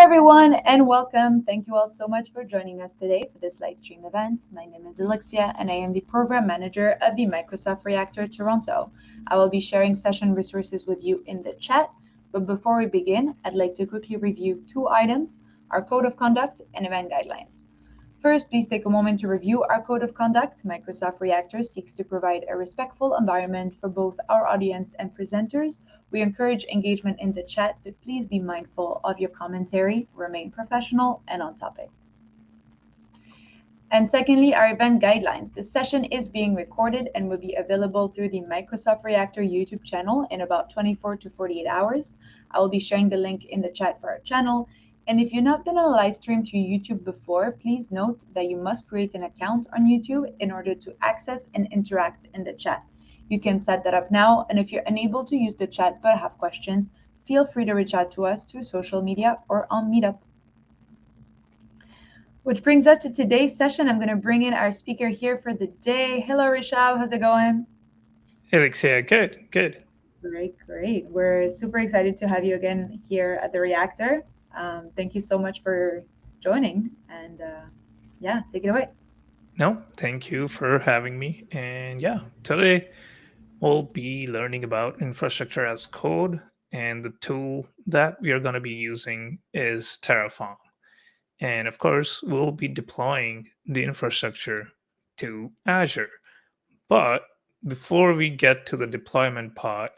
everyone, and welcome. Thank you all so much for joining us today for this live stream event. My name is Alexia, and I am the program manager of the Microsoft Reactor Toronto. I will be sharing session resources with you in the chat. But before we begin, I'd like to quickly review two items: our code of conduct and event guidelines. First, please take a moment to review our code of conduct. Microsoft Reactor seeks to provide a respectful environment for both our audience and presenters. We encourage engagement in the chat, but please be mindful of your commentary, remain professional and on topic. And secondly, our event guidelines. This session is being recorded and will be available through the Microsoft Reactor YouTube channel in about 24 to 48 hours. I will be sharing the link in the chat for our channel. And if you've not been on a live stream through YouTube before, please note that you must create an account on YouTube in order to access and interact in the chat. You can set that up now, and if you're unable to use the chat but have questions, feel free to reach out to us through social media or on Meetup. Which brings us to today's session. I'm going to bring in our speaker here for the day. Hello, Rishabh. How's it going? Hey, Alexia. Good. Great. We're super excited to have you again here at the Reactor. Thank you so much for joining. And yeah, take it away. No, thank you for having me. And yeah, today we'll be learning about infrastructure as code. And the tool that we are going to be using is Terraform. And of course, we'll be deploying the infrastructure to Azure. But before we get to the deployment part,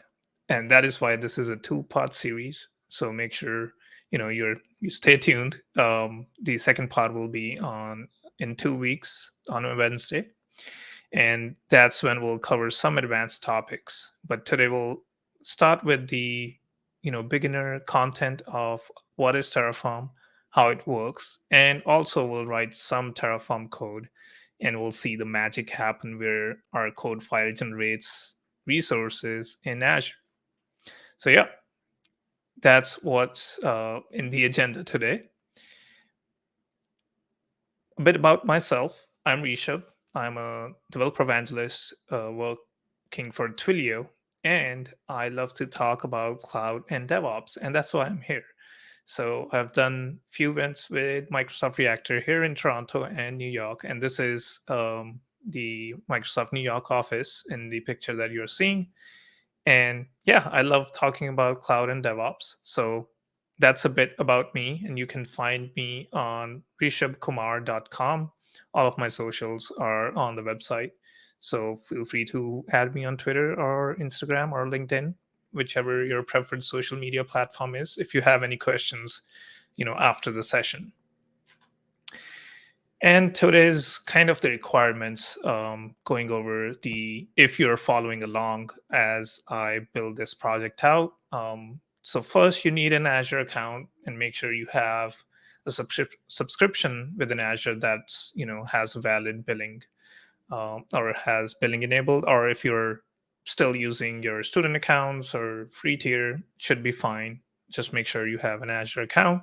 and that is why this is a two-part series, so make sure you stay tuned. The second part will be on in 2 weeks on a Wednesday, and that's when we'll cover some advanced topics. But today we'll start with the beginner content of what is Terraform, how it works, and also we'll write some Terraform code, and we'll see the magic happen where our code file generates resources in Azure. So yeah, that's what's in the agenda today. A bit about myself. I'm Rishabh. I'm a developer evangelist working for Twilio, and I love to talk about cloud and DevOps, and that's why I'm here. So I've done few events with Microsoft Reactor here in Toronto and New York, and this is the Microsoft New York office in the picture that you're seeing. And yeah, I love talking about cloud and DevOps. So that's a bit about me. And you can find me on rishabhkumar.com. All of my socials are on the website. So feel free to add me on Twitter or Instagram or LinkedIn, whichever your preferred social media platform is, if you have any questions, after the session. And today's kind of the requirements, going over if you're following along as I build this project out. So first you need an Azure account and make sure you have a subscription within Azure that's, has valid billing, or has billing enabled, or if you're still using your student accounts or free tier, should be fine. Just make sure you have an Azure account.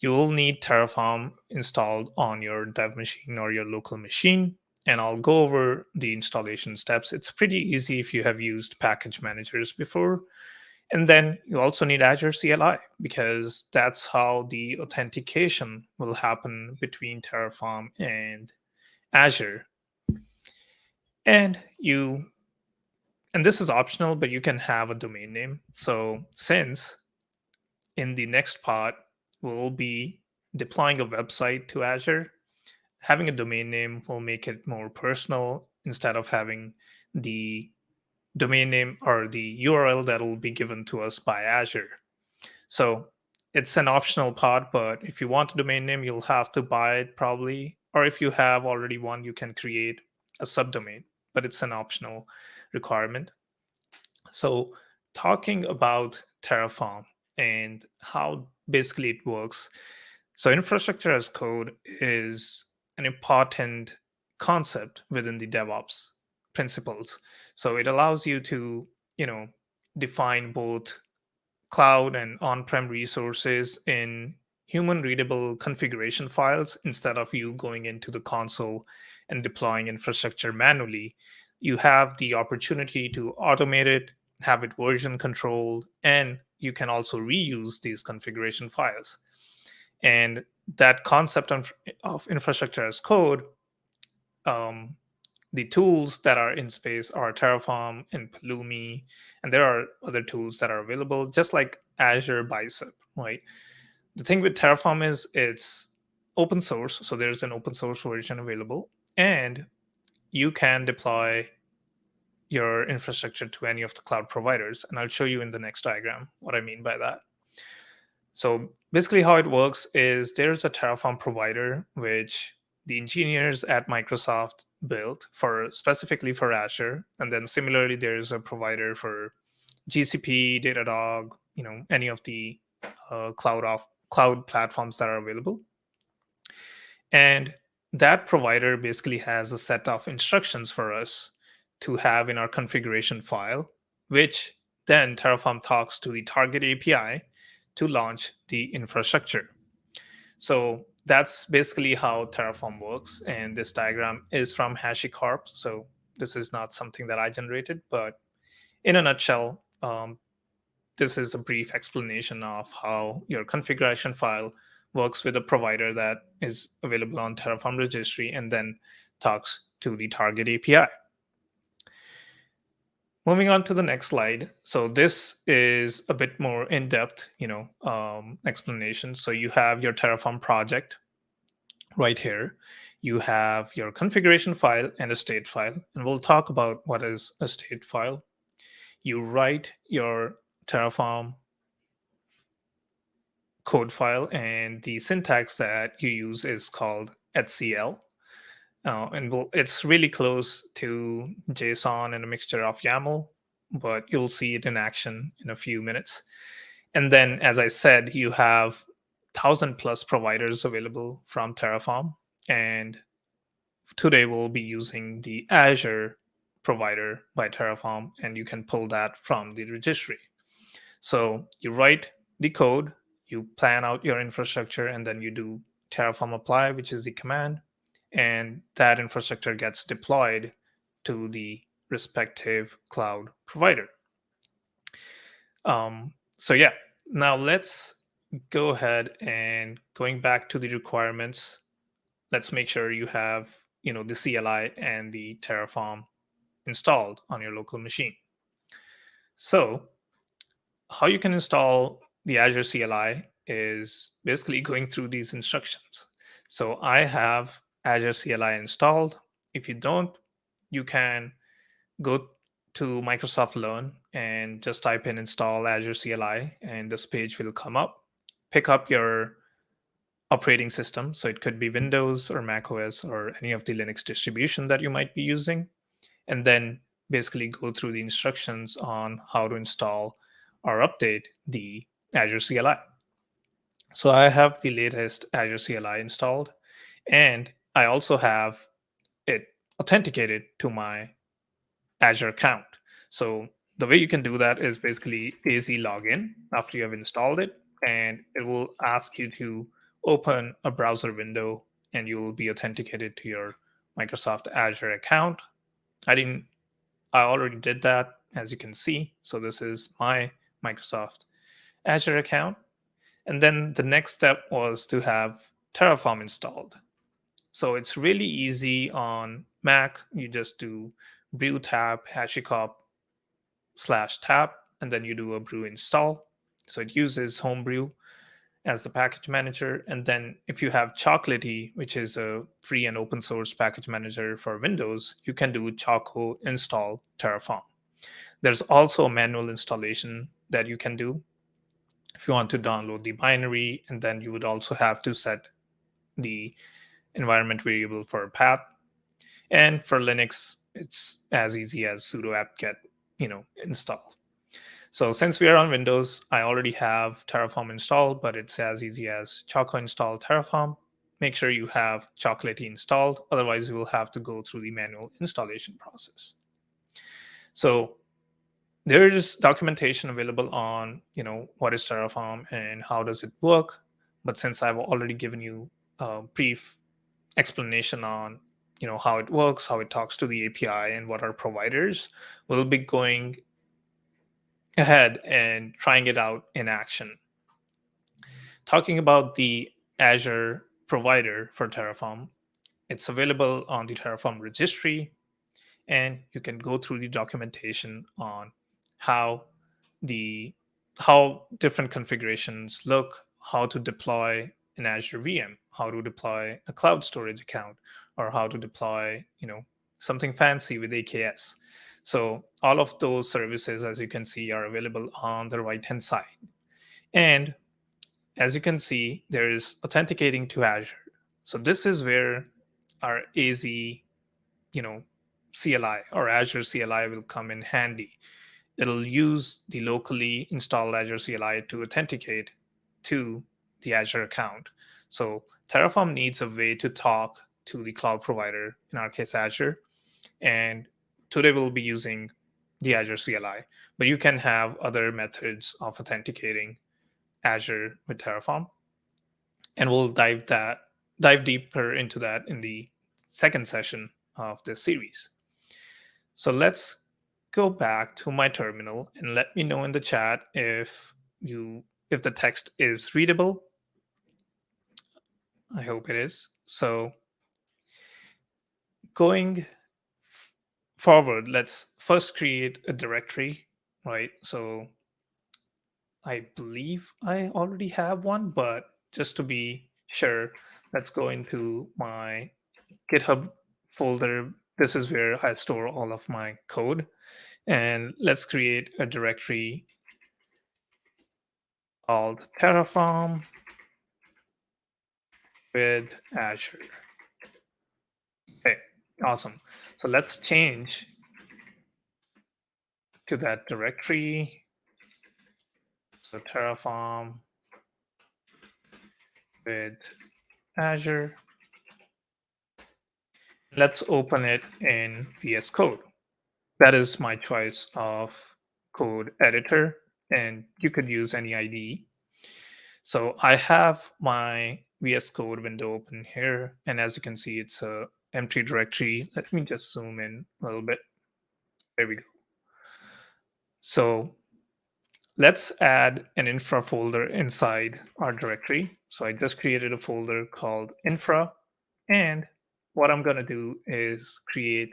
You will need Terraform installed on your dev machine or your local machine. And I'll go over the installation steps. It's pretty easy if you have used package managers before. And then you also need Azure CLI, because that's how the authentication will happen between Terraform and Azure. And this is optional, but you can have a domain name. So since in the next part, we'll be deploying a website to Azure, having a domain name will make it more personal instead of having the domain name or the URL that will be given to us by Azure. So it's an optional part, but if you want a domain name, you'll have to buy it probably. Or if you have already one, you can create a subdomain, but it's an optional requirement. So talking about Terraform and how basically it works. So infrastructure as code is an important concept within the DevOps principles. So it allows you to, define both cloud and on-prem resources in human readable configuration files instead of you going into the console and deploying infrastructure manually. You have the opportunity to automate it, have it version controlled, and you can also reuse these configuration files. And that concept of infrastructure as code, um, the tools that are in space are Terraform and Pulumi, and there are other tools that are available, just like Azure Bicep, right? The thing with Terraform is it's open source, so there's an open source version available, and you can deploy your infrastructure to any of the cloud providers. And I'll show you in the next diagram what I mean by that. So basically, how it works is there's a Terraform provider which the engineers at Microsoft built for specifically for Azure, and then similarly there's a provider for GCP, Datadog, any of the cloud platforms that are available. And that provider basically has a set of instructions for us to have in our configuration file, which then Terraform talks to the target API to launch the infrastructure. So that's basically how Terraform works. And this diagram is from HashiCorp. So this is not something that I generated, but in a nutshell, this is a brief explanation of how your configuration file works with a provider that is available on Terraform registry and then talks to the target API. Moving on to the next slide. So this is a bit more in-depth, explanation. So you have your Terraform project right here. You have your configuration file and a state file, and we'll talk about what is a state file. You write your Terraform code file, and the syntax that you use is called HCL. It's really close to JSON and a mixture of YAML, but you'll see it in action in a few minutes. And then, as I said, you have 1,000+ providers available from Terraform. And today we'll be using the Azure provider by Terraform, and you can pull that from the registry. So you write the code, you plan out your infrastructure, and then you do Terraform apply, which is the command, and that infrastructure gets deployed to the respective cloud provider. So yeah, now let's go ahead and going back to the requirements. Let's make sure you have the CLI and the Terraform installed on your local machine. So how you can install the Azure CLI is basically going through these instructions. So I have Azure CLI installed. If you don't, you can go to Microsoft Learn and just type in install Azure CLI, and this page will come up. Pick up your operating system. So it could be Windows or Mac OS or any of the Linux distribution that you might be using. And then basically go through the instructions on how to install or update the Azure CLI. So I have the latest Azure CLI installed, and I also have it authenticated to my Azure account. So the way you can do that is basically AZ login after you have installed it, and it will ask you to open a browser window, and you will be authenticated to your Microsoft Azure account. I already did that, as you can see. So this is my Microsoft Azure account. And then the next step was to have Terraform installed. So it's really easy on Mac. You just do brew tab HashiCorp/tab, and then you do a brew install. So it uses Homebrew as the package manager. And then if you have Chocolatey, which is a free and open source package manager for Windows, you can do Choco install Terraform. There's also a manual installation that you can do if you want to download the binary, and then you would also have to set the environment variable for path. And for Linux, it's as easy as sudo apt-get install. So since we are on Windows, I already have Terraform installed, but it's as easy as Choco install Terraform. Make sure you have Chocolatey installed, otherwise you will have to go through the manual installation process. So there is documentation available on what is Terraform and how does it work. But since I've already given you a brief explanation on how it works, how it talks to the API, and what are providers, we'll be going ahead and trying it out in action. Talking about the Azure provider for Terraform. It's available on the Terraform registry, and you can go through the documentation on how the how different configurations look, how to deploy an Azure VM, how to deploy a cloud storage account, or how to deploy, something fancy with AKS. So all of those services, as you can see, are available on the right hand side. And as you can see, there is authenticating to Azure. So this is where our AZ, you know, CLI or Azure CLI will come in handy. It'll use the locally installed Azure CLI to authenticate to the Azure account. So Terraform needs a way to talk to the cloud provider, in our case Azure, and today we'll be using the Azure CLI, but you can have other methods of authenticating Azure with Terraform, and we'll dive deeper into that in the second session of this series. So let's go back to my terminal and let me know in the chat if the text is readable. I hope it is. So going forward, let's first create a directory, right? So I believe I already have one, but just to be sure, let's go into my GitHub folder. This is where I store all of my code. And let's create a directory called Terraform with Azure. Okay, awesome. So let's change to that directory. So Terraform with Azure. Let's open it in VS Code. That is my choice of code editor, and you could use any IDE. So I have my VS Code window open here, and as you can see, it's a empty directory. Let me just zoom in a little bit. There we go. So let's add an infra folder inside our directory. So I just created a folder called infra, and what I'm going to do is create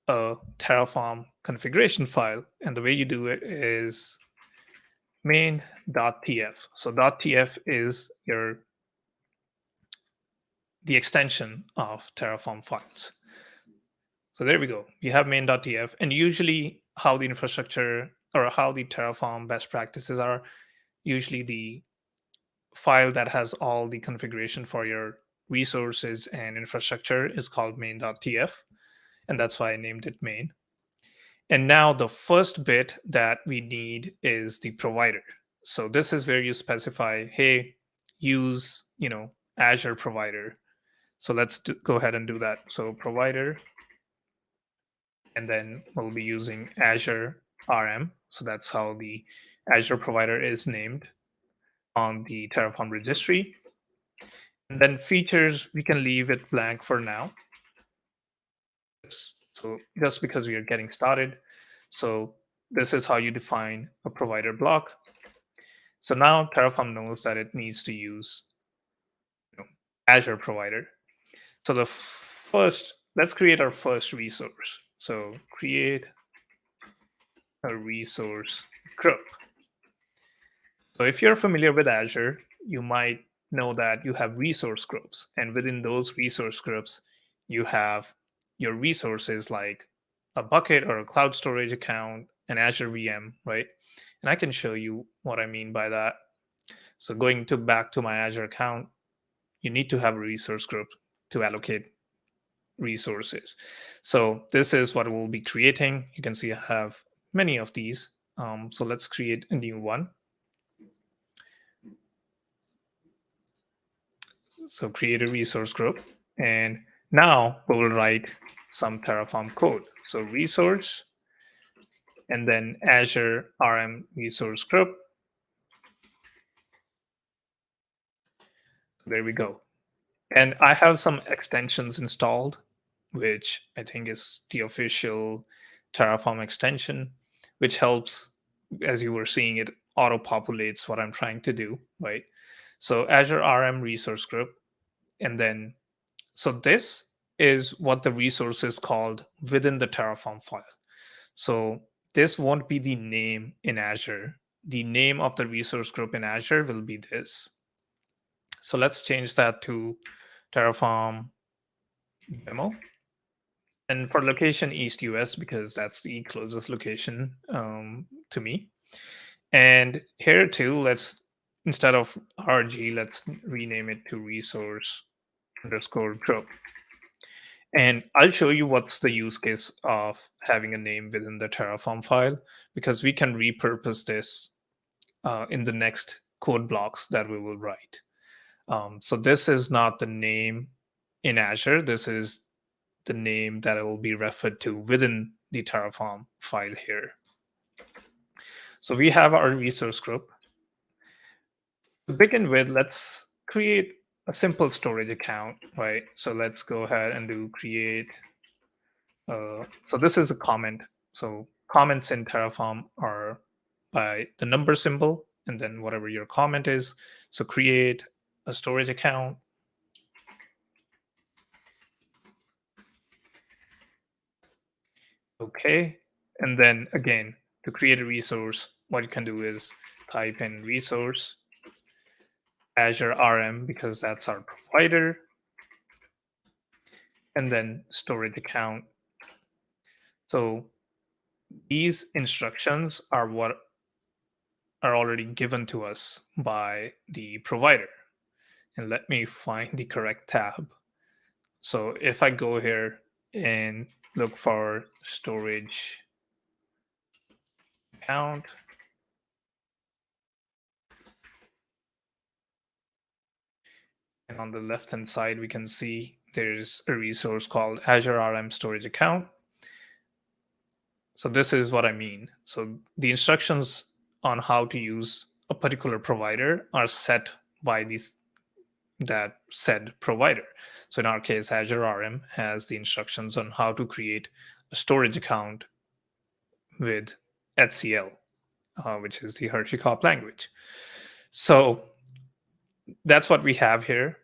a Terraform configuration file. And the way you do it is main.tf. So .tf is the extension of Terraform files. So there we go. You have main.tf, and usually how the infrastructure or how the Terraform best practices are, usually the file that has all the configuration for your resources and infrastructure is called main.tf, and that's why I named it main. And now the first bit that we need is the provider. So this is where you specify, hey, use, Azure provider. So let's go ahead and do that. So provider, and then we'll be using Azure RM. So that's how the Azure provider is named on the Terraform registry. And then features, we can leave it blank for now. So just because we are getting started. So this is how you define a provider block. So now Terraform knows that it needs to use Azure provider. So let's create our first resource. So create a resource group. So if you're familiar with Azure, you might know that you have resource groups. And within those resource groups, you have your resources like a bucket or a cloud storage account, an Azure VM, right? And I can show you what I mean by that. So going back to my Azure account, you need to have a resource group to allocate resources. So this is what we'll be creating. You can see I have many of these. So let's create a new one. So create a resource group. And now we will write some Terraform code. So resource, and then Azure RM resource group. There we go. And I have some extensions installed, which I think is the official Terraform extension, which helps, as you were seeing, it auto populates what I'm trying to do, right? So Azure RM resource group. And then, so this is what the resource is called within the Terraform file. So this won't be the name in Azure. The name of the resource group in Azure will be this. So let's change that to Terraform demo. And for location, East US, because that's the closest location to me. And here too, let's, instead of RG, let's rename it to resource underscore group. And I'll show you what's the use case of having a name within the Terraform file, because we can repurpose this in the next code blocks that we will write. So this is not the name in Azure. This is the name that it will be referred to within the Terraform file here. So we have our resource group. To begin with, let's create a simple storage account, right? So let's go ahead and do create. So this is a comment. So comments in Terraform are by the number symbol and then whatever your comment is. So create a storage account. Okay. And then again, to create a resource, what you can do is type in resource, Azure RM, because that's our provider, and then storage account. So these instructions are what are already given to us by the provider. And let me find the correct tab. So if I go here and look for storage account, and on the left hand side, we can see there's a resource called Azure RM storage account. So this is what I mean. So the instructions on how to use a particular provider are set by that said provider. So in our case, Azure RM has the instructions on how to create a storage account with HCL, which is the HashiCorp language. So that's what we have here.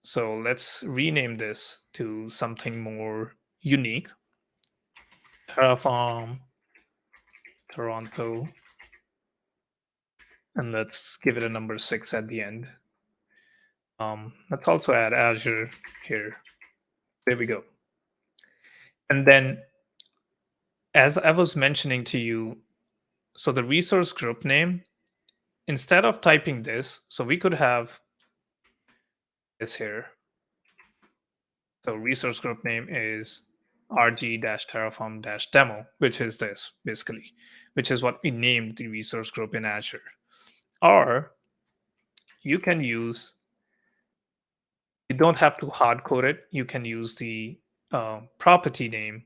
So let's rename this to something more unique. Terraform Toronto. And let's give it a number 6 at the end. Let's also add Azure here. There we go. And then, as I was mentioning to you, so the resource group name, instead of typing this, so we could have this here. So resource group name is rg-terraform-demo, which is this basically, which is what we named the resource group in Azure. Or you can use, you don't have to hard code it. You can use the property name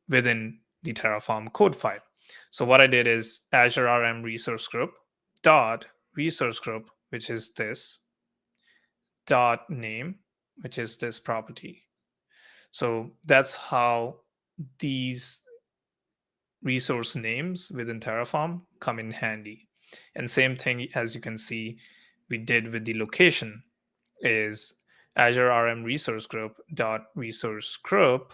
within the Terraform code file. So what I did is Azure RM resource group dot resource group, which is this, dot name, which is this property. So that's how these resource names within Terraform come in handy. And same thing, as you can see, we did with the location is Azure RM resource group dot resource group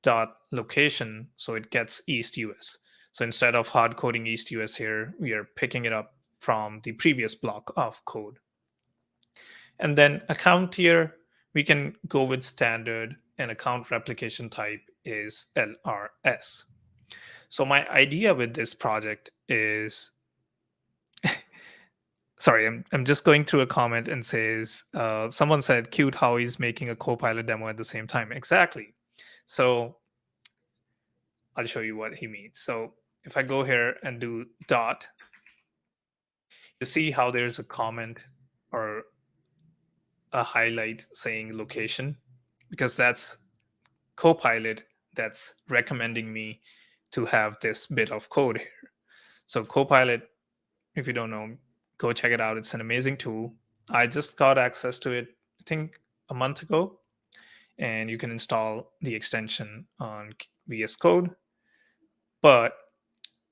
dot location, so it gets East US. So instead of hard coding East US here, we are picking it up from the previous block of code. And then account here, we can go with standard, and account replication type is LRS. So my idea with this project is, sorry, I'm just going through a comment and says, someone said, cute how he's making a Copilot demo at the same time. Exactly. So I'll show you what he means. So if I go here and do dot, you see how there's a comment or a highlight saying location, because that's Copilot that's recommending me to have this bit of code here. So Copilot, if you don't know, go check it out. It's an amazing tool. I just got access to it, I think, a month ago, and you can install the extension on VS Code. But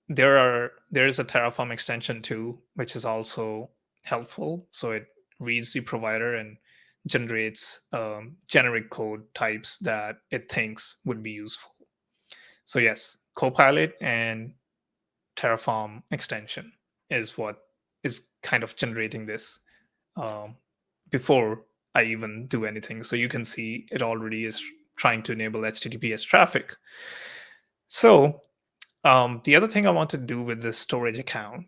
there is a Terraform extension too, which is also helpful. So it reads the provider and generates generic code types that it thinks would be useful. So yes, Copilot and Terraform extension is what is kind of generating this um, before I even do anything. So you can see it already is trying to enable HTTPS traffic. So the other thing I want to do with this storage account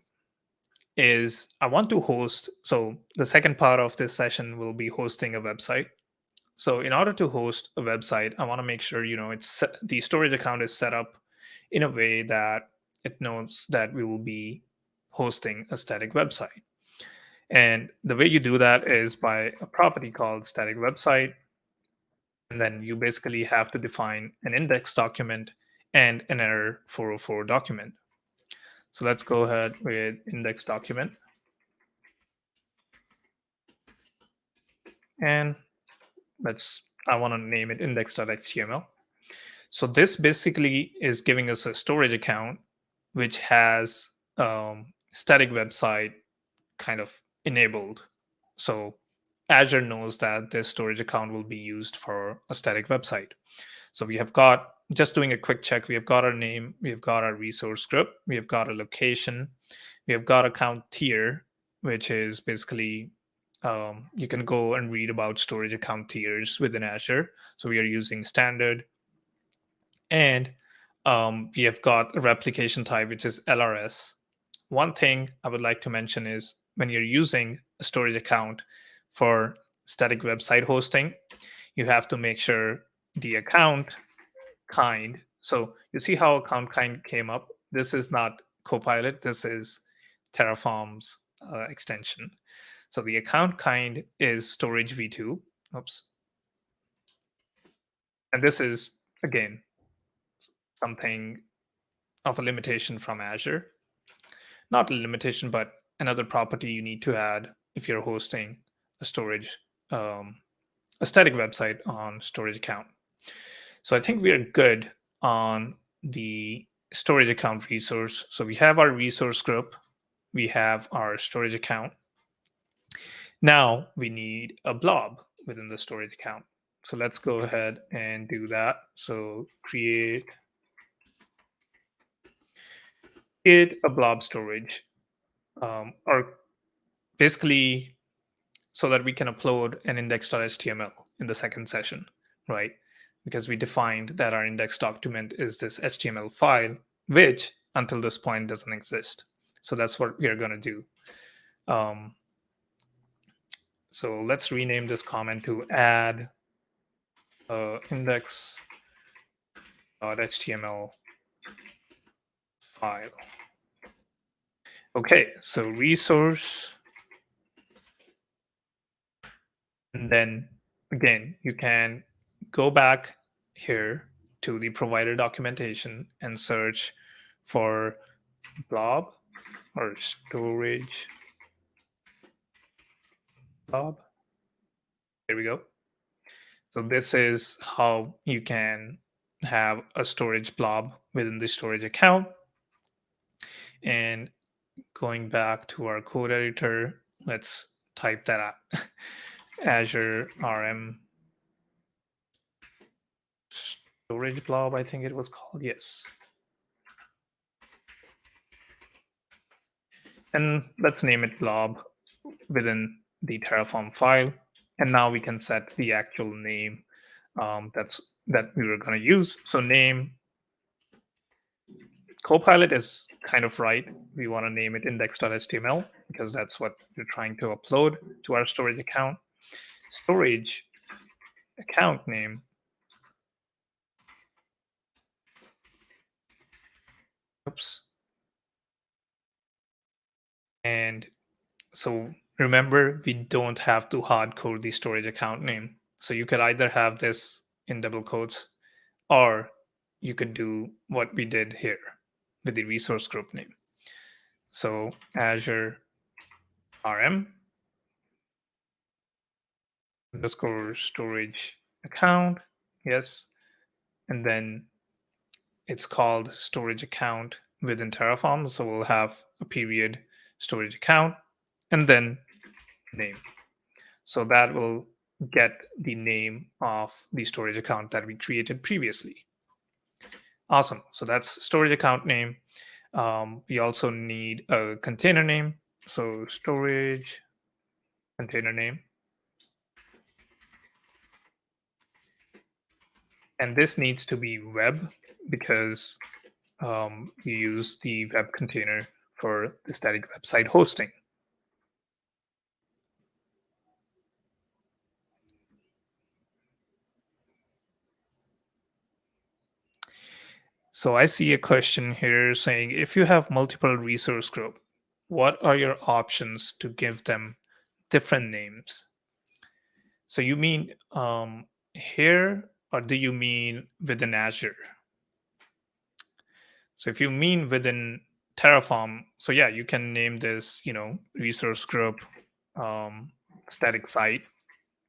is I want to host. So the second part of this session will be hosting a website. So in order to host a website, I want to make sure the storage account is set up in a way that it knows that we will be hosting a static website. And the way you do that is by a property called static website. And then you basically have to define an index document and an error 404 document. So let's go ahead with index document. And I want to name it index.html. So this basically is giving us a storage account which has static website kind of enabled. So Azure knows that this storage account will be used for a static website. So we have got, just doing a quick check, we have got our name, we have got our resource group, we have got a location, we have got account tier, which is basically you can go and read about storage account tiers within Azure. So we are using standard, and we have got a replication type, which is LRS. One thing I would like to mention is when you're using a storage account for static website hosting, you have to make sure the account kind. So you see how account kind came up? This is not Copilot, this is Terraform's extension. So the account kind is storage v2. Oops. And this is, again, something of a limitation from Azure. Not a limitation, but another property you need to add if you're hosting a storage, a static website on storage account. So I think we are good on the storage account resource. So we have our resource group, we have our storage account. Now we need a blob within the storage account. So let's go ahead and do that. So create a blob storage, or basically so that we can upload an index.html in the second session, right? Because we defined that our index document is this HTML file, which until this point doesn't exist. So that's what we are going to do. So let's rename this comment to add index.html file. Okay, so resource. And then again, you can go back here to the provider documentation and search for blob or storage blob. There we go. So this is how you can have a storage blob within the storage account. And going back to our code editor, let's type that out. Azure RM storage blob, I think it was called. Yes. And let's name it blob within the Terraform file. And now we can set the actual name that we were going to use. So name Copilot is kind of right. We want to name it index.html because that's what we're trying to upload to our storage account. Storage account name. Oops. And so remember, we don't have to hard code the storage account name. So you could either have this in double quotes, or you could do what we did here with the resource group name. So Azure RM underscore storage account. Yes. And then it's called storage account within Terraform. So we'll have a period storage account and then name. So that will get the name of the storage account that we created previously. Awesome. So that's storage account name. We also need a container name. So storage container name. And this needs to be web because you use the web container for the static website hosting. So I see a question here saying, if you have multiple resource group, what are your options to give them different names? So you mean here, or do you mean within Azure? So if you mean within Terraform, so yeah, you can name this, resource group, um, static site,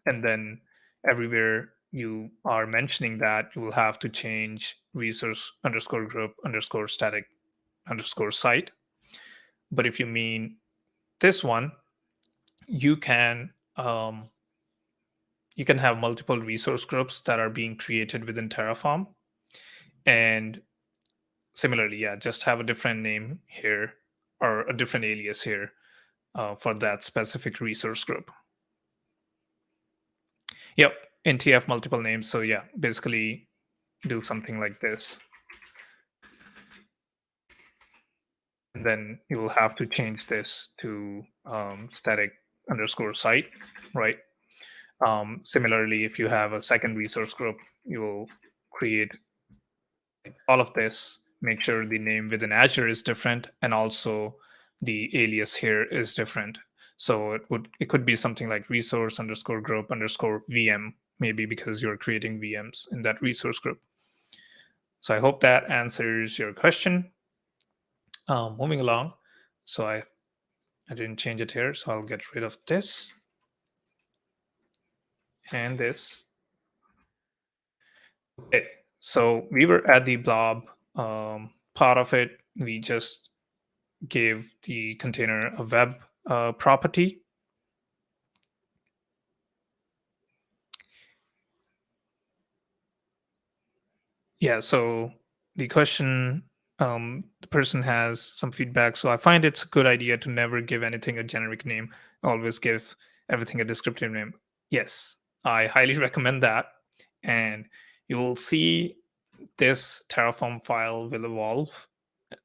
and then everywhere you are mentioning that, you will have to change resource underscore group underscore static underscore site. But if you mean this one, you can um, you can have multiple resource groups that are being created within Terraform, and similarly, yeah, just have a different name here or a different alias here for that specific resource group. Yep, NTF multiple names. So yeah, basically do something like this. And then you will have to change this to static underscore site, right? Similarly, if you have a second resource group, you will create all of this, make sure the name within Azure is different, and also the alias here is different. So it could be something like resource underscore group underscore VM, maybe because you're creating VMs in that resource group. So I hope that answers your question. Moving along. So I didn't change it here, so I'll get rid of this and this. Okay, so we were at the blob part of it. We just gave the container a web property. Yeah, so the question, the person has some feedback. So I find it's a good idea to never give anything a generic name, always give everything a descriptive name. Yes, I highly recommend that. And you will see this Terraform file will evolve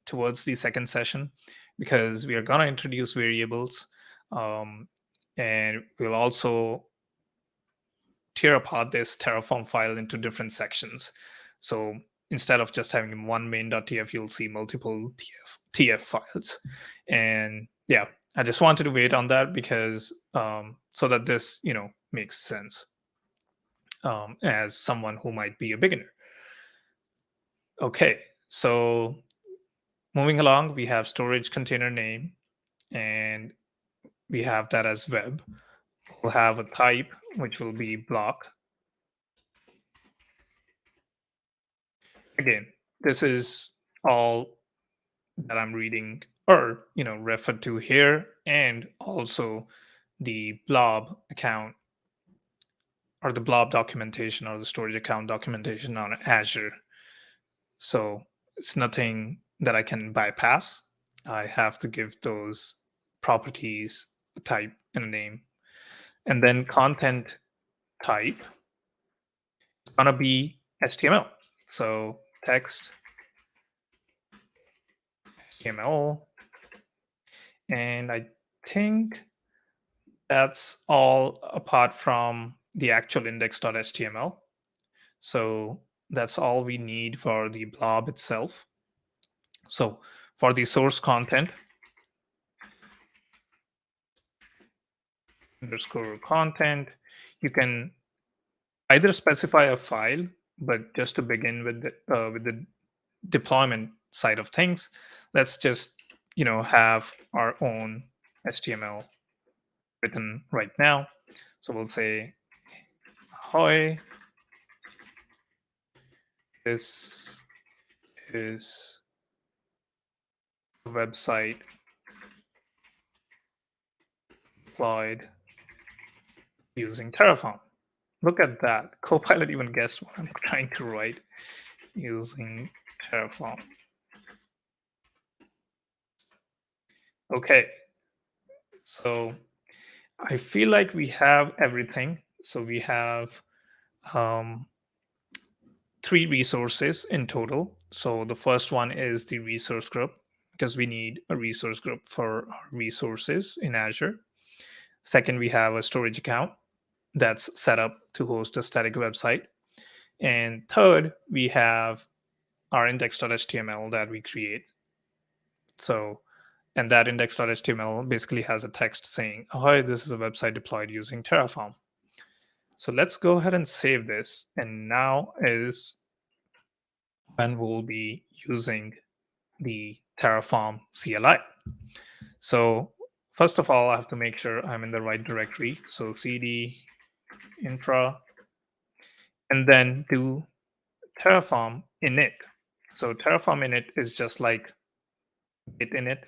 towards the second session because we are going to introduce variables, and we'll also tear apart this Terraform file into different sections. So instead of just having one main.tf, you'll see multiple TF files. And yeah, I just wanted to wait on that because so that this makes sense as someone who might be a beginner. Okay, so moving along, we have storage container name, and we have that as web. We'll have a type, which will be block. Again, this is all that I'm reading or referred to here, and also the blob account or the blob documentation or the storage account documentation on Azure. So it's nothing that I can bypass. I have to give those properties a type and a name. And then content type is gonna be HTML. So text HTML. And I think that's all apart from the actual index.html. So that's all we need for the blob itself. So for the source content, underscore content, you can either specify a file, but just to begin with the deployment side of things, let's just have our own HTML written right now. So we'll say, "Ahoy, this is a website deployed using Terraform. Look at that. Copilot even guessed what I'm trying to write using Terraform. Okay, so I feel like we have everything. So we have um, 3 resources in total. So the first one is the resource group, because we need a resource group for our resources in Azure. Second, we have a storage account that's set up to host a static website. And third, we have our index.html that we create. So, and that index.html basically has a text saying, oh, hi, this is a website deployed using Terraform. So let's go ahead and save this. And now is when we'll be using the Terraform CLI. So first of all, I have to make sure I'm in the right directory. So cd infra, and then do Terraform init. So Terraform init is just like Git init,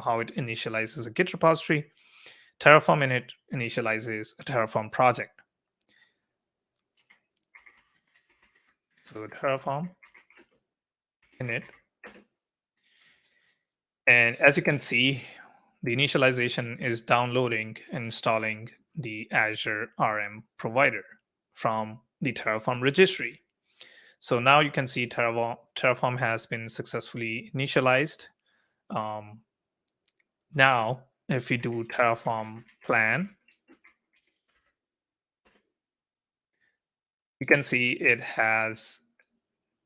how it initializes a Git repository. Terraform init initializes a Terraform project. So Terraform init. And as you can see, the initialization is downloading and installing the Azure RM provider from the Terraform registry. So now you can see Terraform has been successfully initialized. Now, if we do Terraform plan, you can see it has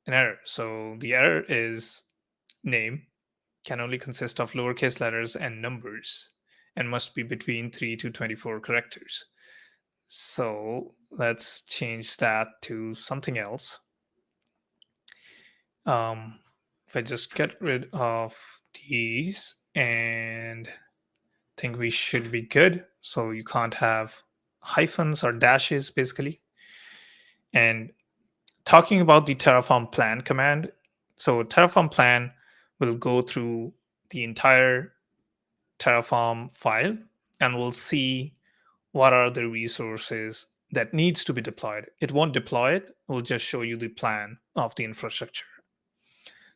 an error. So the error is name can only consist of lowercase letters and numbers and must be between 3 to 24 characters. So let's change that to something else. If I just get rid of these, and think we should be good. So you can't have hyphens or dashes basically. And talking about the Terraform plan command, so Terraform plan will go through the entire Terraform file and we'll see what are the resources that needs to be deployed. It won't deploy it, it will just show you the plan of the infrastructure.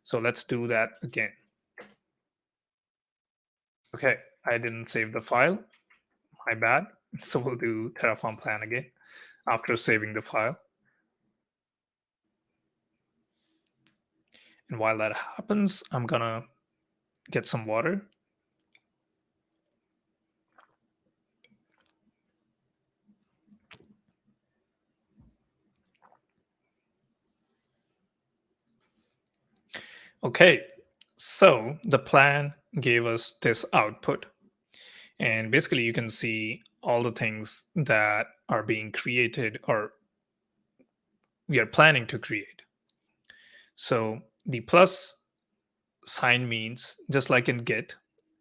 So let's do that again. Okay, I didn't save the file, my bad. So we'll do Terraform plan again after saving the file. And while that happens, I'm gonna get some water. Okay, so the plan gave us this output. And basically, you can see all the things that are being created or we are planning to create. So the plus sign means, just like in Git,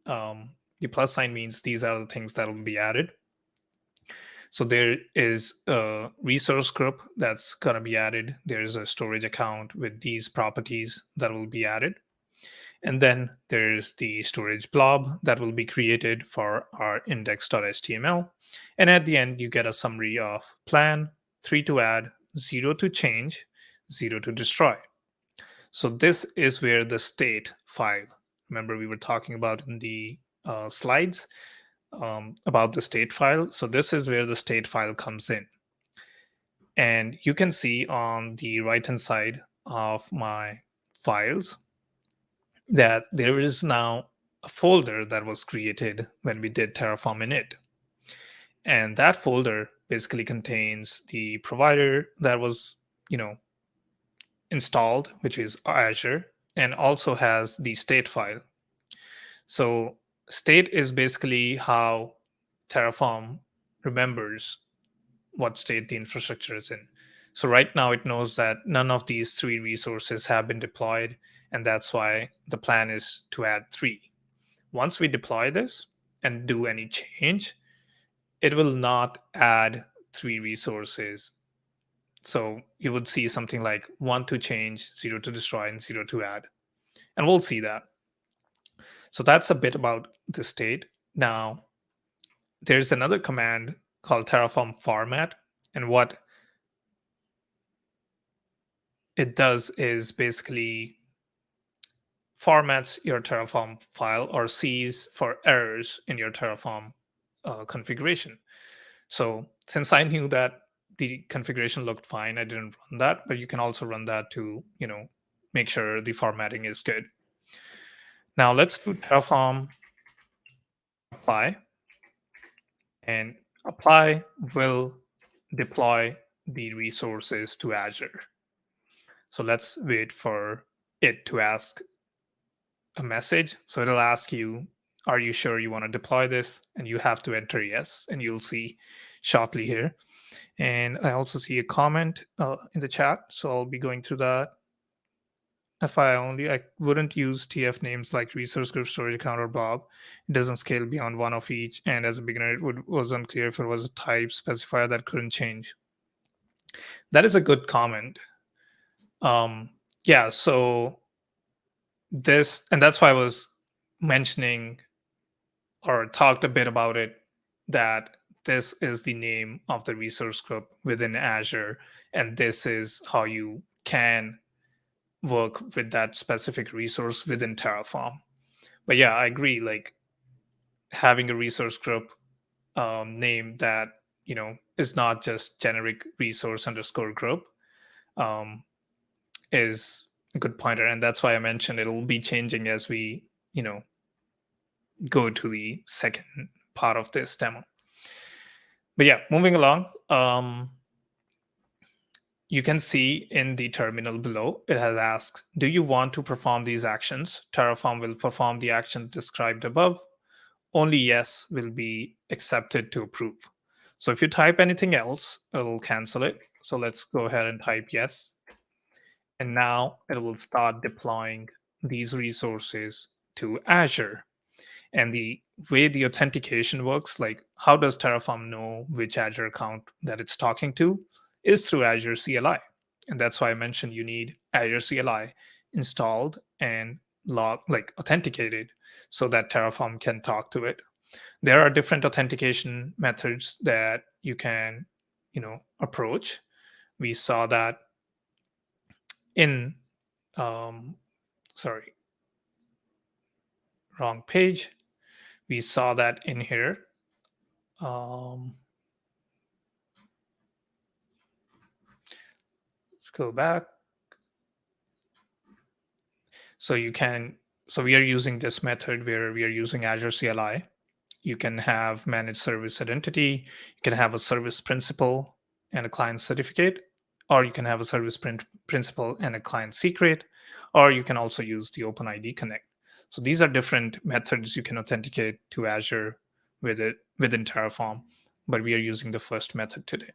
the plus sign means these are the things that will be added. So there is a resource group that's going to be added. There's a storage account with these properties that will be added. And then there's the storage blob that will be created for our index.html. And at the end, you get a summary of plan, 3 to add, 0 to change, 0 to destroy. So this is where the state file, remember we were talking about in the slides about the state file. So this is where the state file comes in. And you can see on the right-hand side of my files that there is now a folder that was created when we did Terraform init. And that folder basically contains the provider that was, installed, which is Azure, and also has the state file. So state is basically how Terraform remembers what state the infrastructure is in. So right now it knows that none of these 3 resources have been deployed, and that's why the plan is to add 3. Once we deploy this and do any change, it will not add 3 resources. So you would see something like 1 to change, 0 to destroy, and 0 to add. And we'll see that. So that's a bit about the state. Now, there's another command called Terraform format. And what it does is basically formats your Terraform file or sees for errors in your Terraform configuration. So since I knew that the configuration looked fine, I didn't run that, but you can also run that to, make sure the formatting is good. Now let's do Terraform apply, and apply will deploy the resources to Azure. So let's wait for it to ask a message. So it'll ask you, are you sure you want to deploy this? And you have to enter yes, and you'll see shortly here. And I also see a comment in the chat. So I'll be going through that. FI only, I wouldn't use TF names like resource group, storage account, or Bob. It doesn't scale beyond one of each. And as a beginner, was unclear if it was a type specifier that couldn't change. That is a good comment. Yeah, so this, and that's why I was mentioning or talked a bit about it, that this is the name of the resource group within Azure, and this is how you can work with that specific resource within Terraform. But yeah, I agree. Like having a resource group name that is not just generic resource underscore group um, is a good pointer, and that's why I mentioned it will be changing as we go to the second part of this demo. But yeah, moving along, you can see in the terminal below, it has asked, do you want to perform these actions? Terraform will perform the actions described above. Only yes will be accepted to approve. So if you type anything else, it'll cancel it. So let's go ahead and type yes. And now it will start deploying these resources to Azure. And the way the authentication works, like how does Terraform know which Azure account that it's talking to, is through Azure CLI. And that's why I mentioned you need Azure CLI installed and authenticated so that Terraform can talk to it. There are different authentication methods that you can, approach. We saw that in, sorry, wrong page. We saw that in here. Let's go back. So we are using this method where we are using Azure CLI. You can have managed service identity, you can have a service principal and a client certificate, or you can have a service principal and a client secret, or you can also use the OpenID Connect. So these are different methods you can authenticate to Azure within Terraform, but we are using the first method today.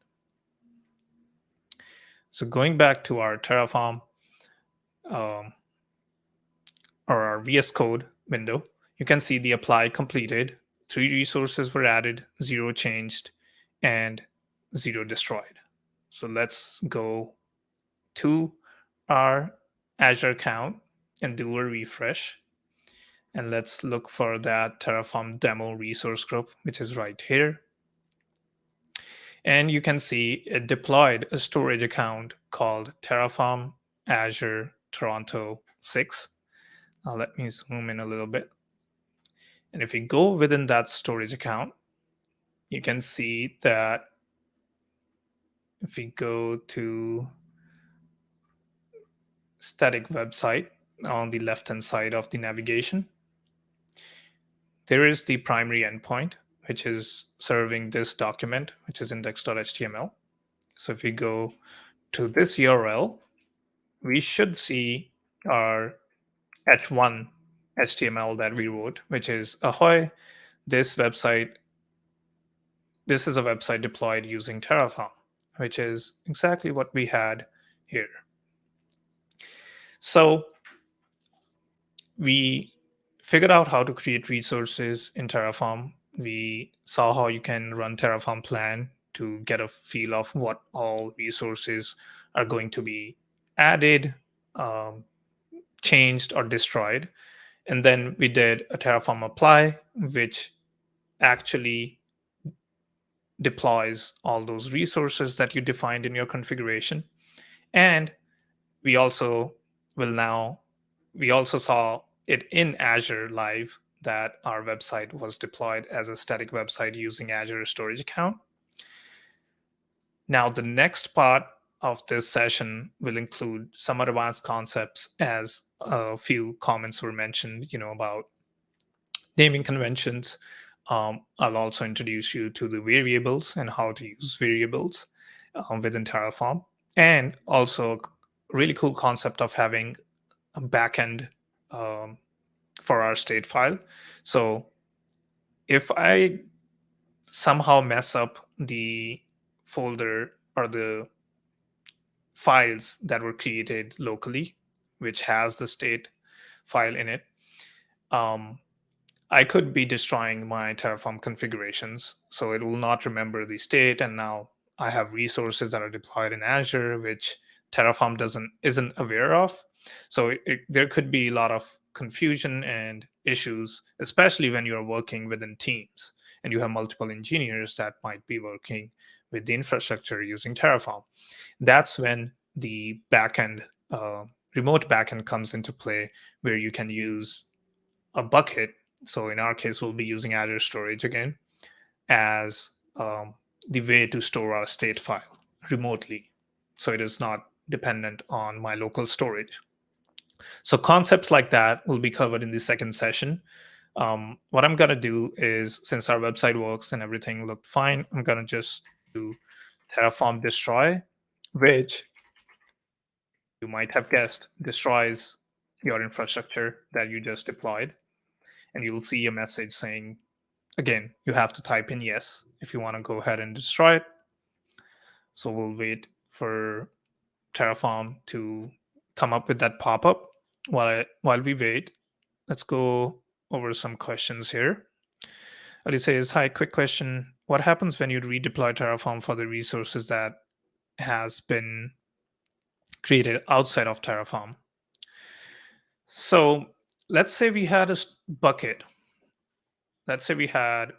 So going back to our Terraform or our VS Code window, you can see the apply completed, 3 resources were added, 0 changed, and 0 destroyed. So let's go to our Azure account and do a refresh. And let's look for that Terraform demo resource group, which is right here. And you can see it deployed a storage account called Terraform Azure Toronto 6. Now let me zoom in a little bit. And if we go within that storage account, you can see that if we go to static website on the left-hand side of the navigation, there is the primary endpoint, which is serving this document, which is index.html. So if we go to this URL, we should see our H1 HTML that we wrote, which is ahoy, this is a website deployed using Terraform, which is exactly what we had here. So we figured out how to create resources in Terraform. We saw how you can run Terraform plan to get a feel of what all resources are going to be added, changed, or destroyed. And then we did a Terraform apply, which actually deploys all those resources that you defined in your configuration. And we also will now, we also saw it in Azure Live that our website was deployed as a static website using Azure Storage Account. Now, the next part of this session will include some advanced concepts, as a few comments were mentioned, about naming conventions. I'll also introduce you to the variables and how to use variables within Terraform, and also a really cool concept of having a backend um, for our state file. So if I somehow mess up the folder or the files that were created locally, which has the state file in it, um, I could be destroying my Terraform configurations. So it will not remember the state. And now I have resources that are deployed in Azure, which Terraform isn't aware of. So there could be a lot of confusion and issues, especially when you're working within teams and you have multiple engineers that might be working with the infrastructure using Terraform. That's when the backend, remote backend comes into play, where you can use a bucket. So in our case, we'll be using Azure Storage again as the way to store our state file remotely. So it is not dependent on my local storage. So concepts like that will be covered in the second session. What I'm going to do is, since our website works and everything looked fine, I'm going to just do Terraform destroy, which you might have guessed destroys your infrastructure that you just deployed. And you'll see a message saying, again, you have to type in yes if you want to go ahead and destroy it. So we'll wait for Terraform to come up with that pop-up. While we wait, let's go over some questions here. What he says, hi, quick question. What happens when you redeploy Terraform for the resources that has been created outside of Terraform? So let's say we had a bucket. Let's say we had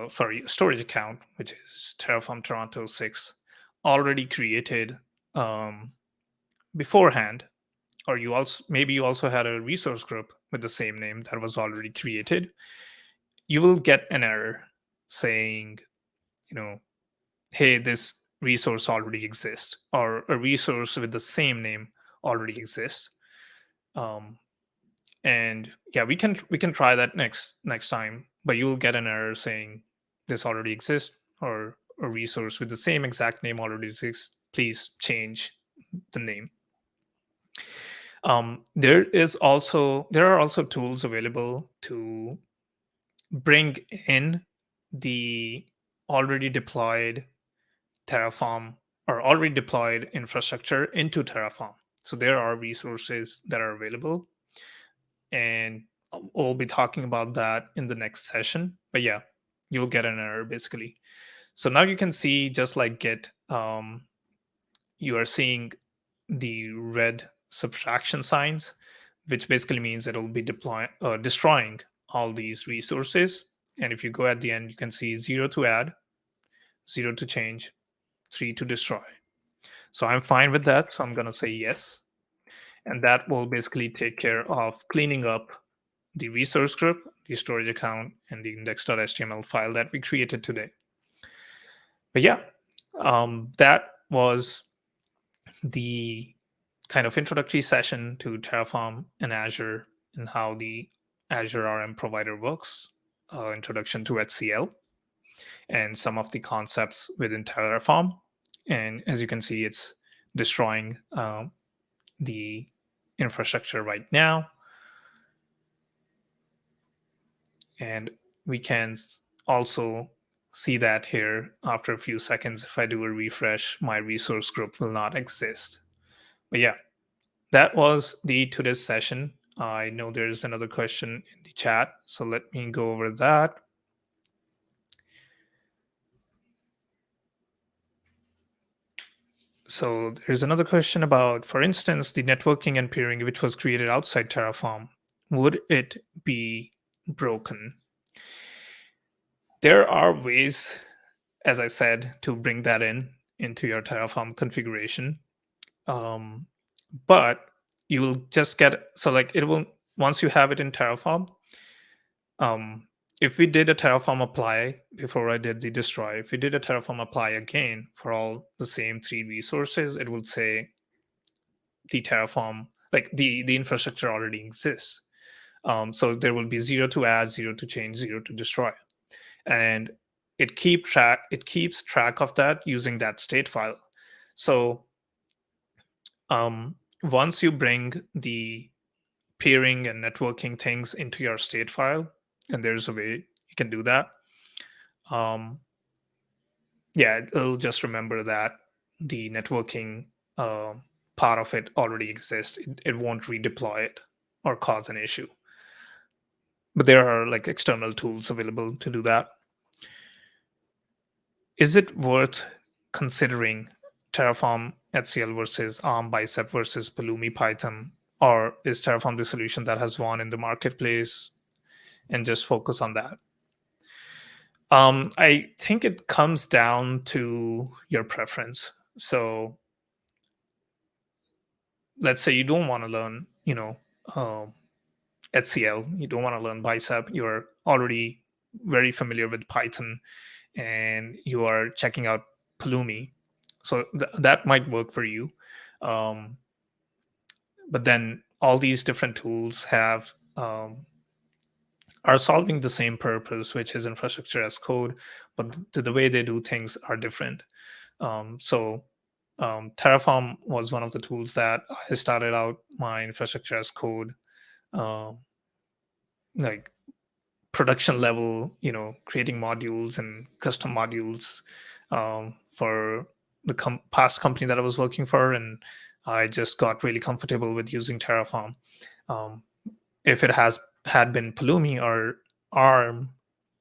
storage account, which is Terraform Toronto 6, already created beforehand, or maybe you also had a resource group with the same name that was already created. You will get an error saying, hey, this resource already exists, or a resource with the same name already exists. And yeah, we can try that next time, but you will get an error saying this already exists, or a resource with the same exact name already exists, please change the name. There are also tools available to bring in the already deployed Terraform or already deployed infrastructure into Terraform. So there are resources that are available, and we'll be talking about that in the next session. But yeah, you'll get an error basically. So now you can see, just like Git, you are seeing the red subtraction signs, which basically means it'll be destroying all these resources. And if you go at the end, you can see 0 to add, 0 to change, 3 to destroy. So I'm fine with that. So I'm going to say yes. And that will basically take care of cleaning up the resource group, the storage account, and the index.html file that we created today. But yeah, that was the kind of introductory session to Terraform and Azure and how the Azure RM provider works, introduction to HCL, and some of the concepts within Terraform. And as you can see, it's destroying the infrastructure right now. And we can also see that here after a few seconds. If I do a refresh, my resource group will not exist. But yeah, that was the today's session. I know there's another question in the chat, so let me go over that. So there's another question about, for instance, the networking and peering, which was created outside Terraform. Would it be broken? There are ways as I said, to bring that into your Terraform configuration. Um, but you will just get, so like it will, once you have it in Terraform, um, if we did a Terraform apply before I did the destroy, if we did a Terraform apply again for all the same three resources, it will say the Terraform, like the infrastructure already exists. So there will be 0 to add, 0 to change, 0 to destroy, and it keeps track of that using that state file. So once you bring the peering and networking things into your state file, and there's a way you can do that. Um, yeah, it'll just remember that the networking uh, part of it already exists. It won't redeploy it or cause an issue. But there are like external tools available to do that. Is it worth considering Terraform HCL versus ARM Bicep versus Pulumi Python? Or is Terraform the solution that has won in the marketplace and just focus on that? I think it comes down to your preference. So let's say you don't want to learn, um, HCL, you don't want to learn Bicep, you're already very familiar with Python and you are checking out Pulumi. So that might work for you. Um, but then all these different tools are solving the same purpose, which is infrastructure as code, but the way they do things are different. Terraform was one of the tools that I started out my infrastructure as code, um, like production level, creating modules and custom modules for the past company that I was working for, and I just got really comfortable with using Terraform. Um, if it had been Pulumi or ARM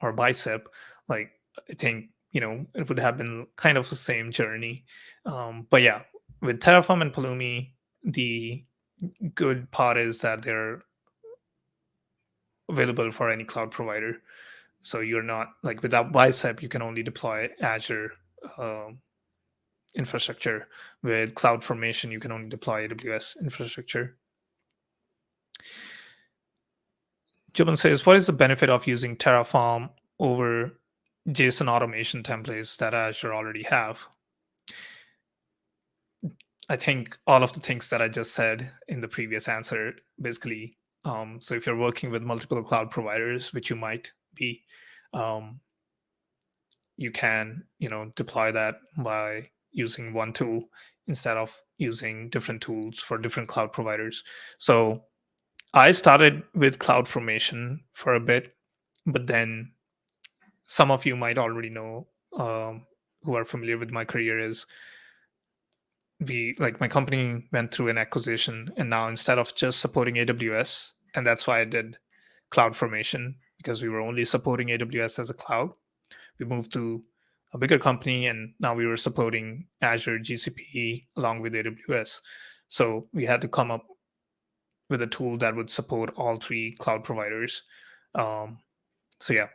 or Bicep, like I think it would have been kind of the same journey. But yeah, with Terraform and Pulumi, the good part is that they're available for any cloud provider. So you're not like without Bicep, you can only deploy Azure um, infrastructure. With CloudFormation, you can only deploy AWS infrastructure. Jubin says, what is the benefit of using Terraform over JSON automation templates that Azure already have? I think all of the things that I just said in the previous answer, basically. So if you're working with multiple cloud providers, which you might be, um, you can deploy that by using one tool instead of using different tools for different cloud providers. So I started with CloudFormation for a bit, but then some of you might already know, who are familiar with my career, is my company went through an acquisition, and now instead of just supporting AWS, and that's why I did CloudFormation, because we were only supporting AWS as a cloud, we moved to a bigger company, and now we were supporting Azure, GCP along with AWS. So we had to come up with a tool that would support all three cloud providers. um, so yeah,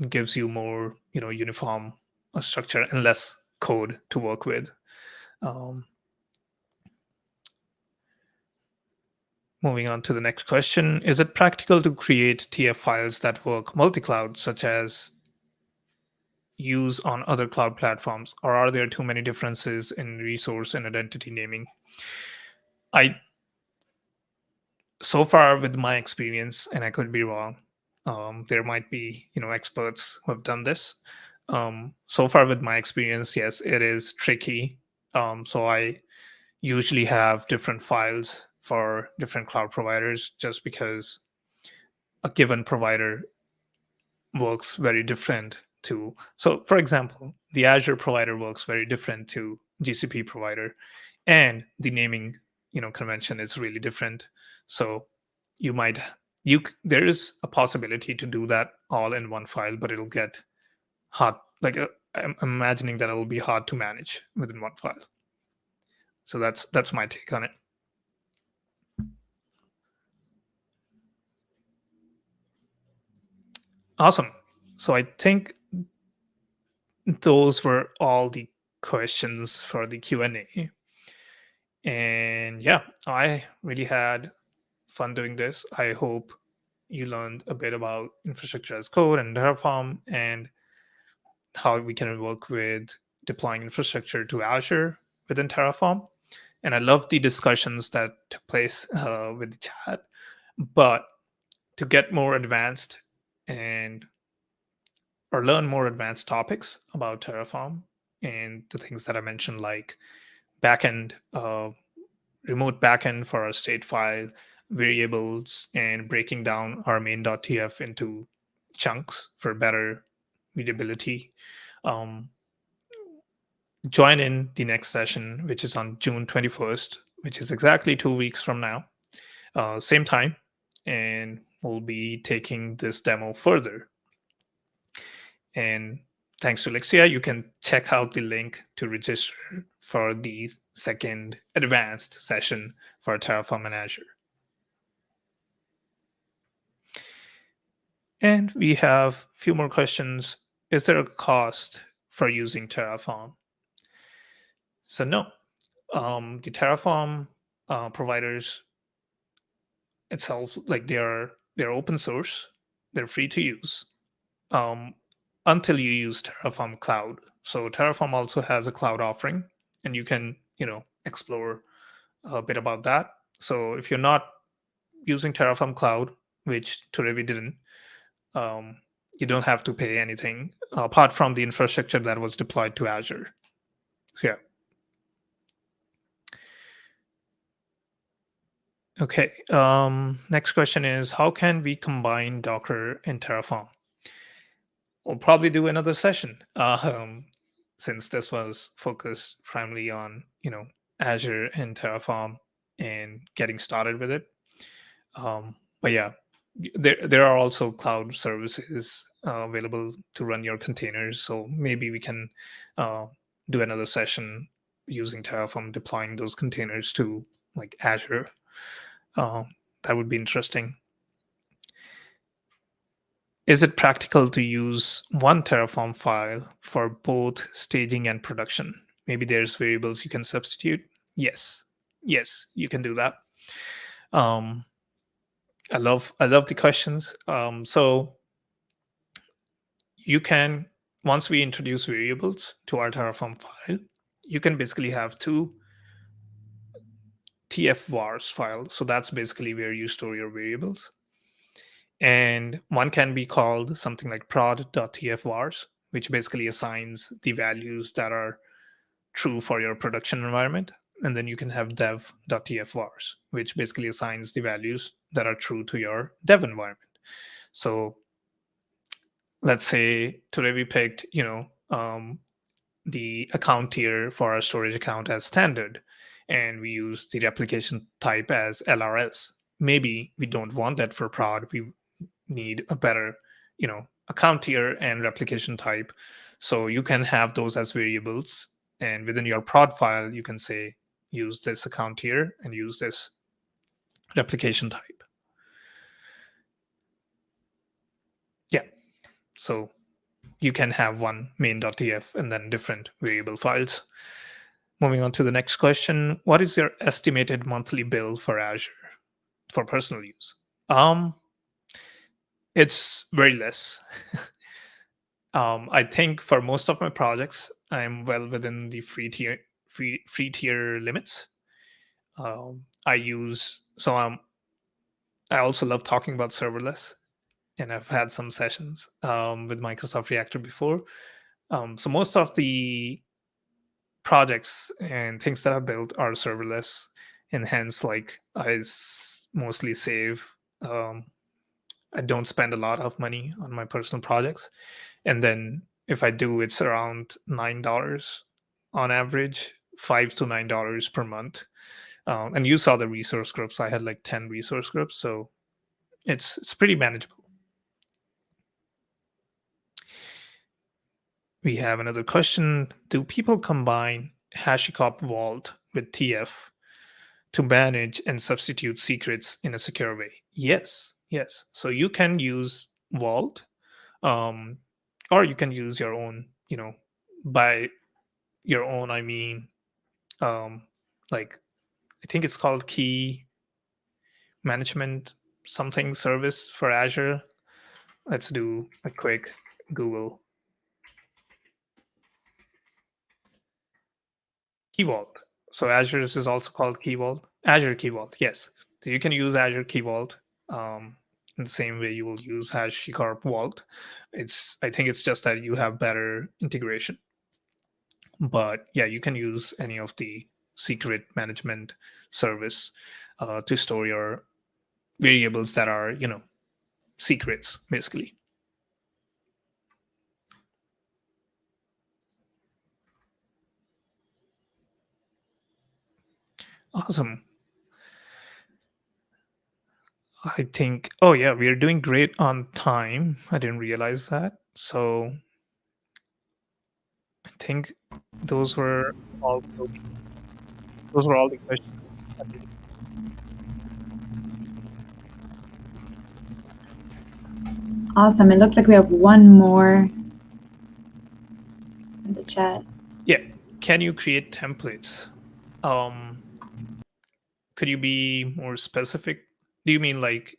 it gives you more uniform structure and less code to work with. um, Moving on to the next question, is it practical to create TF files that work multi-cloud, such as use on other cloud platforms, or are there too many differences in resource and identity naming? I So far with my experience, and I could be wrong, there might be experts who have done this. So far with my experience, yes, it is tricky. So I usually have different files for different cloud providers, just because a given provider works very different to, so for example, the Azure provider works very different to GCP provider, and the naming convention is really different. So you might there is a possibility to do that all in one file, but it'll get hard, like I'm imagining that it'll be hard to manage within one file. So that's my take on it. Awesome. So I think those were all the questions for the Q&A. And yeah, I really had fun doing this. I hope you learned a bit about infrastructure as code and Terraform and how we can work with deploying infrastructure to Azure within Terraform. And I love the discussions that took place with the chat. But to get more advanced and or learn more advanced topics about Terraform and the things that I mentioned, like backend, remote backend for our state file, variables, and breaking down our main.tf into chunks for better readability. Um, Join in the next session, which is on June 21st, which is exactly 2 weeks from now, same time, and we'll be taking this demo further. And thanks to Lexia, you can check out the link to register for the second advanced session for Terraform and Azure. And we have a few more questions. Is there a cost for using Terraform? So no, the Terraform providers itself, like they're open source, they're free to use um, until you use Terraform Cloud. So Terraform also has a cloud offering, and you can explore a bit about that. So if you're not using Terraform Cloud, which Turevi didn't, um, you don't have to pay anything apart from the infrastructure that was deployed to Azure. So yeah. Okay. Next question is, how can we combine Docker and Terraform? We'll probably do another session since this was focused primarily on Azure and Terraform and getting started with it. But yeah, there are also cloud services available to run your containers. So maybe we can do another session using Terraform, deploying those containers to like Azure. That would be interesting. Is it practical to use one Terraform file for both staging and production? Maybe there's variables you can substitute. Yes, you can do that. Um, I love the questions. So you can, once we introduce variables to our Terraform file, you can basically have two tfvars files. So that's basically where you store your variables. And one can be called something like prod.tfvars, which basically assigns the values that are true for your production environment. And then you can have dev.tfvars, which basically assigns the values that are true to your dev environment. So let's say today we picked, the account tier for our storage account as standard, and we use the replication type as LRS. Maybe we don't want that for prod. We need a better, account tier and replication type. So you can have those as variables, and within your prod file, you can say use this account tier and use this replication type. Yeah. So you can have one main.tf and then different variable files. Moving on to the next question. What is your estimated monthly bill for Azure for personal use? It's very less. I think for most of my projects, I'm well within the free tier limits. I use so I also love talking about serverless, and I've had some sessions with Microsoft Reactor before. So most of the projects and things that I built are serverless, and hence, like mostly save. I don't spend a lot of money on my personal projects, and then if I do, it's around $9 on average, $5 to $9 per month. And you saw the resource groups. I had like 10 resource groups, so it's pretty manageable. We have another question. Do people combine HashiCorp Vault with TF to manage and substitute secrets in a secure way? Yes. So you can use Vault, or you can use your own, by your own, I mean, um, like I think it's called key management something service for Azure. Let's do a quick Google. Key Vault. So Azure is also called Key Vault. Azure Key Vault, yes. So you can use Azure Key Vault in the same way you will use HashiCorp Vault. I think it's just that you have better integration. But yeah, you can use any of the secret management service to store your variables that are, secrets, basically. Awesome. I think, oh yeah, we are doing great on time. I didn't realize that. So I think those were all those were all the questions. Awesome. It looks like we have one more in the chat. Yeah. Can you create templates? Could you be more specific? Do you mean like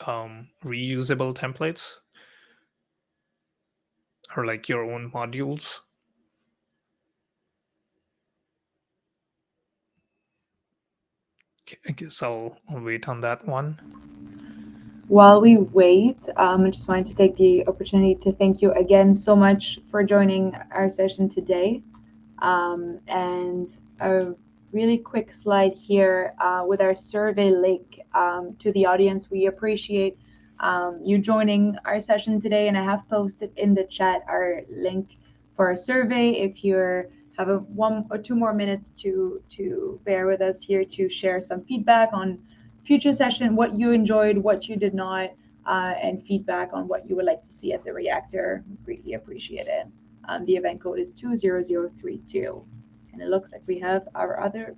reusable templates or like your own modules? Okay, I guess I'll wait on that one. While we wait, I just wanted to take the opportunity to thank you again so much for joining our session today. And a really quick slide here with our survey link to the audience. We appreciate you joining our session today, and I have posted in the chat our link for a survey. If you're have a 1 or 2 more minutes to bear with us here to share some feedback on future session, what you enjoyed, what you did not, and feedback on what you would like to see at the reactor. Greatly appreciate it. The event code is 20032. And it looks like we have our other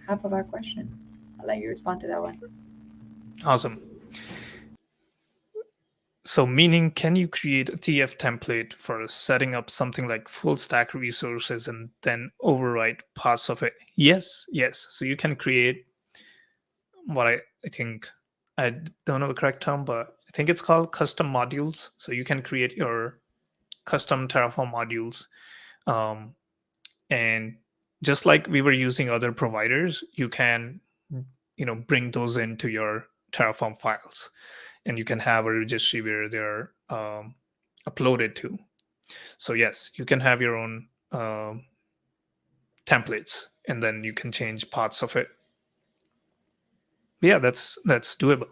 half of our question. I'll let you respond to that one. Awesome. So meaning, can you create a TF template for setting up something like full stack resources and then overwrite parts of it? Yes. So you can create what I think, I don't know the correct term, but I think it's called custom modules. So you can create your custom Terraform modules. And just like we were using other providers, you can, bring those into your Terraform files, and you can have a registry where they're uploaded to. So yes, you can have your own templates, and then you can change parts of it. Yeah, that's doable.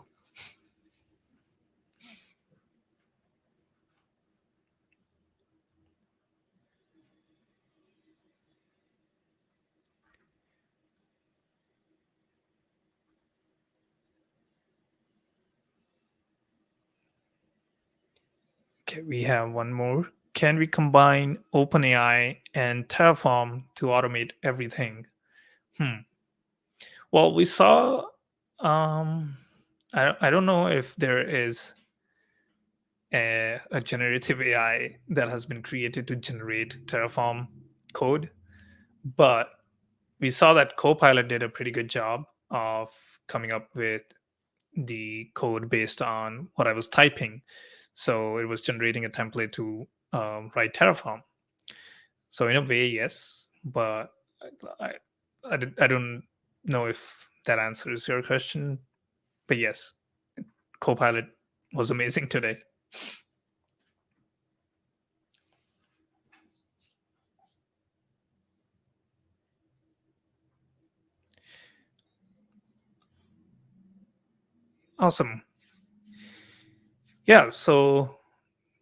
Okay, we have one more. Can we combine OpenAI and Terraform to automate everything? Well, we saw. I don't know if there is a generative AI that has been created to generate Terraform code, but we saw that Copilot did a pretty good job of coming up with the code based on what I was typing. So it was generating a template to write Terraform. So in a way, yes, but I, I don't know if that answers your question. But yes, Copilot was amazing today. Awesome. Yeah, so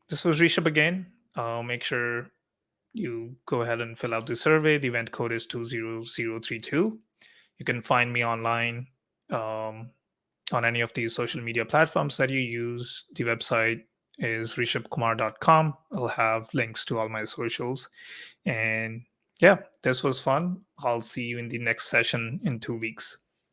this was Rishabh again. Make sure you go ahead and fill out the survey. The event code is 20032. You can find me online on any of these social media platforms that you use. The website is rishabhkumar.com. I'll have links to all my socials. And yeah, this was fun. I'll see you in the next session in 2 weeks.